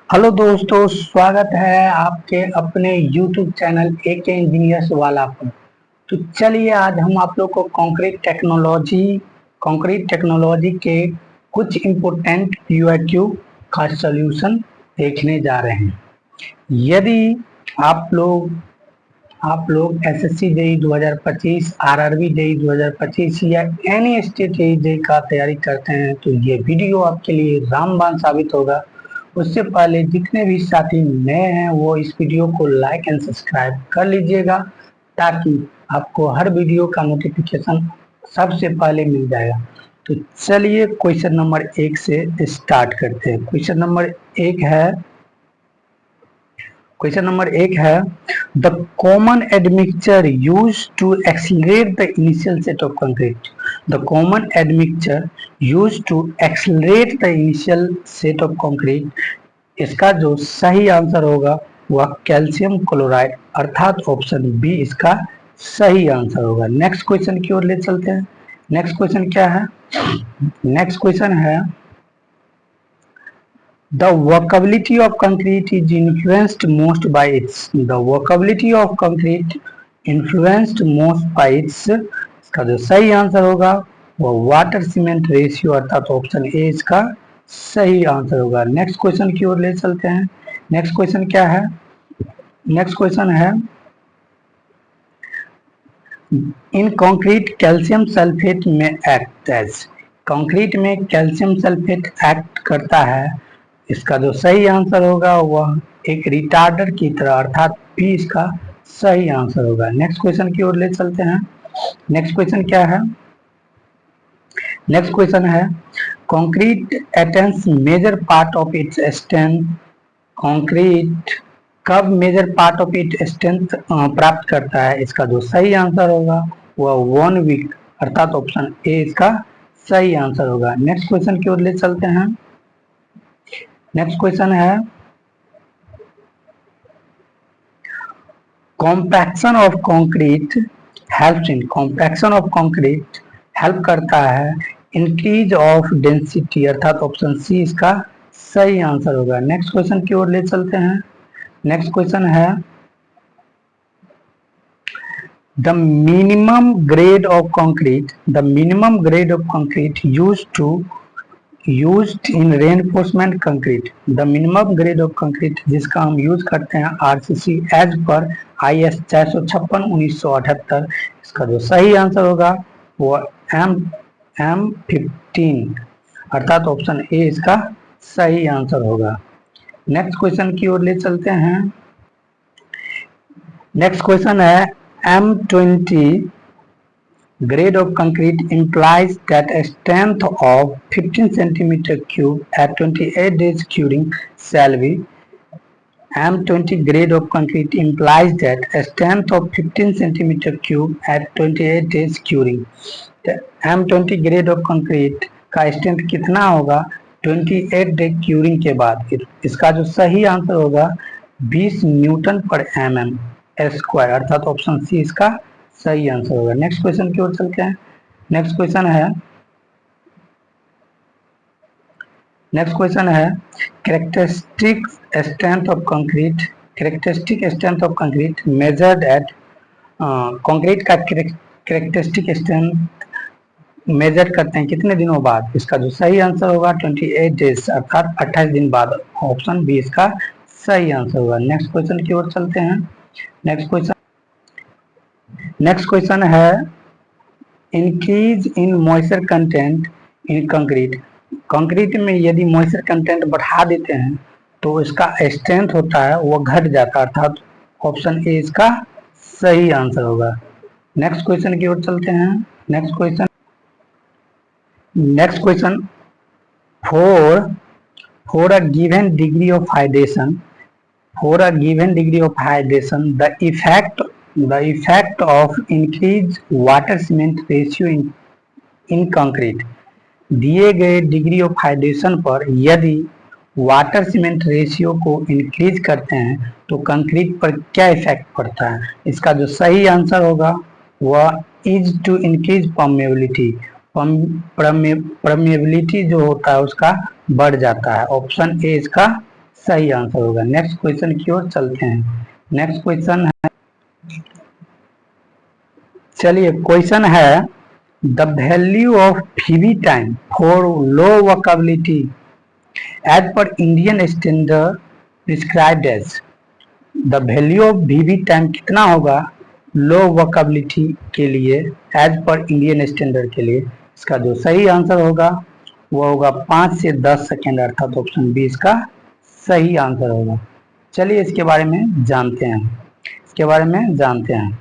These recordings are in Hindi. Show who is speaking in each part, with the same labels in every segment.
Speaker 1: हेलो दोस्तों, स्वागत है आपके अपने YouTube चैनल AK इंजीनियर्स वाला पर। तो चलिए आज हम आप लोग को कंक्रीट टेक्नोलॉजी के कुछ इम्पोर्टेंट PYQ का सॉल्यूशन देखने जा रहे हैं। यदि आप लोग SSC JEE 2025, RRB JEE 2025 या एनी स्टेट JEE का तैयारी करते हैं तो ये वीडियो आपके लिए रामबाण साबित होगा। उससे पहले जितने भी साथी नए हैं वो इस वीडियो को लाइक एंड सब्सक्राइब कर लीजिएगा ताकि आपको हर वीडियो का नोटिफिकेशन सबसे पहले मिल जाएगा। तो चलिए क्वेश्चन नंबर 1 से स्टार्ट करते हैं। क्वेश्चन नंबर 1 है the common admixture use to accelerate the initial set of concrete. The common admixture use to accelerate the initial set of concrete. इसका जो सही आंसर होगा वह कैल्शियम क्लोराइड अर्थात ऑप्शन बी इसका सही आंसर होगा। नेक्स्ट क्वेश्चन की ओर ले चलते हैं। नेक्स्ट क्वेश्चन क्या है? नेक्स्ट क्वेश्चन है The workability of concrete is influenced most by its. The workability of concrete influenced most by its. इसका जो सही आंसर होगा वो वाटर सीमेंट रेशियो अर्थात ऑप्शन ए इसका सही आंसर होगा। नेक्स्ट क्वेश्चन की ओर ले चलते हैं। नेक्स्ट क्वेश्चन क्या है? नेक्स्ट क्वेश्चन है इन कंक्रीट कैल्शियम सल्फेट में एक्ट एज। कंक्रीट में कैल्शियम सल्फेट एक्ट करता है। इसका जो सही आंसर होगा वह एक रिटार्डर की तरह अर्थात बी इसका सही आंसर होगा। नेक्स्ट क्वेश्चन की ओर ले चलते हैं। नेक्स्ट क्वेश्चन क्या है? नेक्स्ट क्वेश्चन है concrete attains major part of its strength. Concrete कब major part of it strength प्राप्त करता है? इसका जो सही आंसर होगा वह 1 वीक अर्थात ऑप्शन ए इसका सही आंसर होगा। नेक्स्ट क्वेश्चन की ओर ले चलते हैं। नेक्स्ट क्वेश्चन है compaction of concrete helps in. Compaction of concrete help करता है इंक्रीज ऑफ डेंसिटी अर्थात ऑप्शन सी इसका सही आंसर होगा। नेक्स्ट क्वेश्चन की ओर ले चलते हैं। नेक्स्ट क्वेश्चन है the minimum grade of concrete used in reinforcement concrete. The minimum grade of concrete जिसका हम यूज करते हैं RCC एज पर IS 456/1978। इसका जो सही आंसर होगा वो M15 अर्थात ऑप्शन ए इसका सही आंसर होगा। नेक्स्ट क्वेश्चन की ओर ले चलते हैं। नेक्स्ट क्वेश्चन है M20 grade of concrete implies that a strength of 15 centimeter cube at 28 days curing shall be. M20 grade of concrete implies that a strength of 15 centimeter cube at 28 days curing. M20 grade of concrete का स्ट्रेंथ कितना होगा 28 डे क्यूरिंग के बाद? इसका जो सही आंसर होगा 20 न्यूटन पर mm स्क्वायर अर्थात ऑप्शन सी इसका सही आंसर होगा। नेक्स्ट क्वेश्चन की ओर चलते हैं। नेक्स्ट क्वेश्चन है characteristic strength of concrete measured eight. Concrete का कैरेक्टरिस्टिक स्ट्रेंथ मेजर करते हैं कितने दिनों बाद? इसका जो सही आंसर होगा 28 डेज अर्थात 28 दिन बाद ऑप्शन बी इसका सही आंसर होगा। नेक्स्ट क्वेश्चन की ओर चलते हैं। नेक्स्ट क्वेश्चन है increase in moisture content in concrete. Concrete में यदि मॉइस्चर कंटेंट बढ़ा देते हैं तो इसका स्ट्रेंथ होता है वो घट जाता है अर्थात ऑप्शन ए इसका सही आंसर होगा। नेक्स्ट क्वेश्चन की ओर चलते हैं। Next question for a given degree of hydration the effect of increased water cement ratio in concrete। दिए गए डिग्री ऑफ हाइड्रेशन पर यदि वाटर सीमेंट रेशियो को इंक्रीज करते हैं तो कंक्रीट पर क्या इफेक्ट पड़ता है? इसका जो सही आंसर होगा वह is to increase permeability. Permeability जो होता है उसका बढ़ जाता है। ऑप्शन ए इसका सही आंसर होगा। नेक्स्ट क्वेश्चन की ओर चलते हैं। नेक्स्ट क्वेश्चन है, चलिए क्वेश्चन है, the value of VV time for low workability as per Indian standard prescribed age. The value of VV time कितना होगा लो वोकेबिलिटी के लिए एज पर इंडियन स्टैंडर्ड के लिए? इसका जो सही आंसर होगा वो होगा 5 से 10 सेकेंड, अर्थात ऑप्शन बी इसका सही आंसर होगा। चलिए इसके बारे में जानते हैं। इसके बारे में जानते हैं।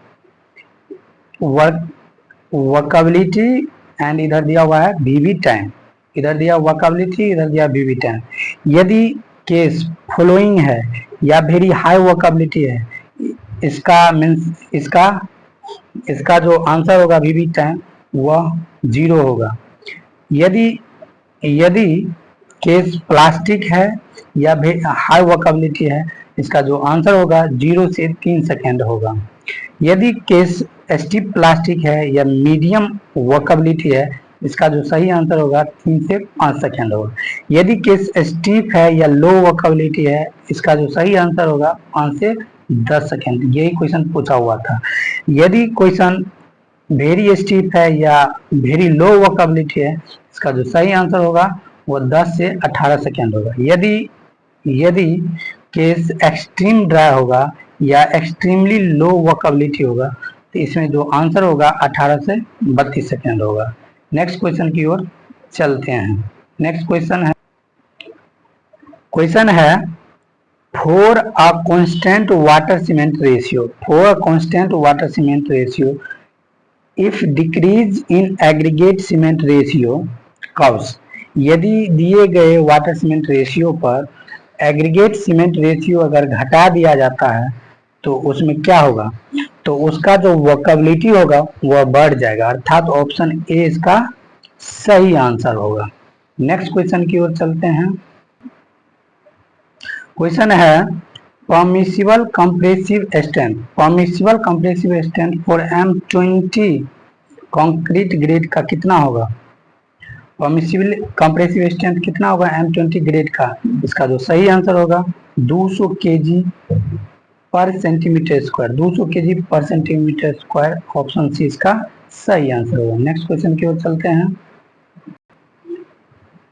Speaker 1: वोकेबिलिटी एंड इधर दिया हुआ है वीवी टाइम, इधर दिया वोकेबिलिटी, इधर दिया वीवी टाइम। यदि केस फॉलोइंग है या वेरी हाई वोकेबिलिटी है, इसका मीन्स इसका जो आंसर होगा वीवी टाइम वह 0 होगा। यदि यदि केस प्लास्टिक है या हाई वोकेबिलिटी है, इसका जो आंसर होगा 0 से 3 सेकेंड होगा। यदि केस स्टिफ प्लास्टिक है या मीडियम वोकेबिलिटी है, इसका जो सही आंसर होगा 3 से 5 सेकेंड होगा। यदि केस स्टिफ है या लो वोकेबिलिटी है, इसका जो सही आंसर होगा 5 से 10 सेकेंड। यही क्वेश्चन पूछा हुआ था। यदि क्वेश्चन वेरी स्टिफ है या वेरी लो वोकेबिलिटी है, इसका जो सही आंसर होगा वो 10 से 18 सेकेंड होगा। यदि केस एक्सट्रीम ड्राई होगा या एक्सट्रीमली लो वोकेबिलिटी होगा, तो इसमें जो आंसर होगा 18 से 32 सेकेंड होगा। नेक्स्ट क्वेश्चन की ओर चलते हैं। नेक्स्ट क्वेश्चन है for a constant water cement ratio if decrease in aggregate cement ratio curves. यदि दिए गए वाटर सीमेंट रेशियो पर एग्रीगेट सीमेंट रेशियो अगर घटा दिया जाता है तो उसमें क्या होगा? तो उसका जो वोकेबिलिटी होगा वह बढ़ जाएगा, अर्थात ऑप्शन ए इसका सही आंसर होगा। नेक्स्ट क्वेश्चन की ओर चलते हैं। क्वेश्चन है permissible compressive strength for M20 concrete grade का कितना होगा? परमिसिबल कंप्रेसिव स्ट्रेंथ कितना होगा M20 ग्रेड का? इसका जो सही आंसर होगा 200 kg पर सेंटीमीटर स्क्वायर, 200 kg पर सेंटीमीटर स्क्वायर, ऑप्शन सी इसका सही आंसर होगा। नेक्स्ट क्वेश्चन की ओर चलते हैं।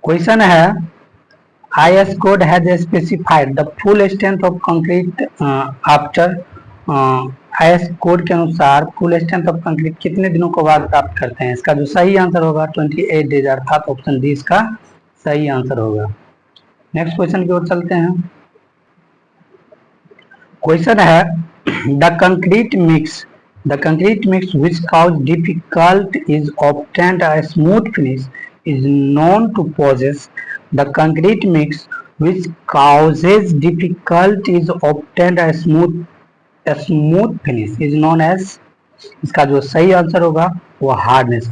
Speaker 1: क्वेश्चन है IS code has specified the full strength of concrete after IS code के अनुसार फुल स्ट्रेंथ ऑफ कंक्रीट कितने दिनों के बाद प्राप्त करते हैं? इसका जो सही आंसर होगा 28 डेज, अर्थात ऑप्शन डी इसका सही आंसर होगा। नेक्स्ट क्वेश्चन की ओर चलते हैं। क्वेश्चन है the concrete mix which cause difficult is obtained a smooth finish is known to possess. The concrete mix which causes difficult is obtained a smooth finish is known as। इसका जो सही आंसर होगा वो हार्डनेस,